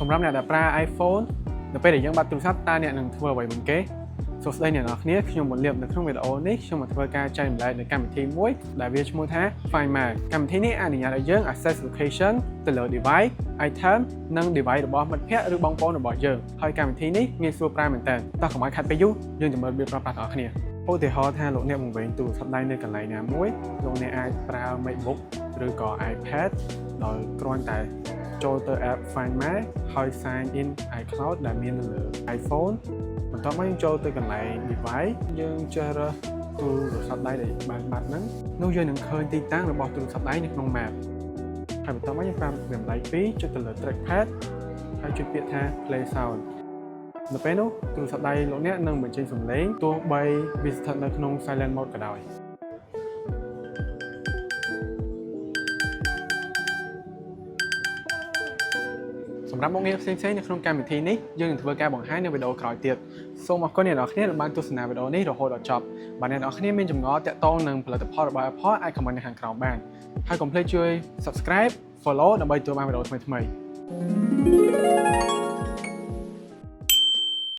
សម្រាប់អ្នកដែលប្រើ iPhone នៅពេលដែលយើងបាត់ទូរស័ព្ទតើអ្នកនឹងធ្វើអ្វីមុនគេសួស្តីអ្នកនរគ្នាខ្ញុំមកលៀបនៅក្នុងវីដេអូនេះខ្ញុំមកធ្វើការចែករំលែកនៅកម្មវិធីមួយដែលវាឈ្មោះថា Find My កម្មវិធីនេះអនុញ្ញាតឲ្យយើង access location ទៅលើ device item និង device របស់មិត្តភ័ក្តិឬបងប្អូនរបស់យើងហើយកម្មវិធីនេះងាយស្រួលប្រើមែនតើតោះកុំឲ្យខាត់ពេកយូរយើងទៅមើលរបៀបប្រើប្រាស់ទាំងអស់គ្នាឧទាហរណ៍ថាលោកអ្នកបង្វែងទូរស័ព្ទដៃនៅកន្លែងណាមួយលោកអ្នកអាចប្រើ MacBook ឬក៏ iPad ដោយគ្រាន់តែចូលទៅ app Find My ហើយ sign in iCloud ដែលមាននៅលើ iPhone បន្ទាប់មកយើងចូលទៅកន្លែង device យើងចេះរើសទូរស័ព្ទដៃដែលបានបាត់ហ្នឹងនោះយើងនឹងឃើញទីតាំងរបស់ទូរស័ព្ទដៃនៅក្នុង map ហើយបន្ទាប់មកយើងប្រើរំដៃ2ចុចទៅលើ trackpad ហើយចុចពាក្យថា play sound នៅពេលនោះទូរស័ព្ទដៃលោកអ្នកនឹងបញ្ចេញសំឡេងទោះបីវាស្ថិតនៅក្នុង silent mode ក៏ដោយសម្រាប់មុខងារផ្សេងៗនៅក្នុងកម្មវិធីនេះយើងនឹងធ្វើការបង្ហាញនៅវីដេអូក្រោយទៀតសូមអរគុណអ្នកនរគ្នាដែលបានទស្សនាវីដេអូនេះរហូតដល់ចប់បើអ្នកនរគ្នាមានចម្ងល់ទាក់ទងនឹងផលិតផលរបស់ Apple អាច comment នៅខាងក្រោមបានហើយកុំភ្លេចជួយ subscribe follow ដើម្បីទទួលបានវីដេអូថ្មីៗ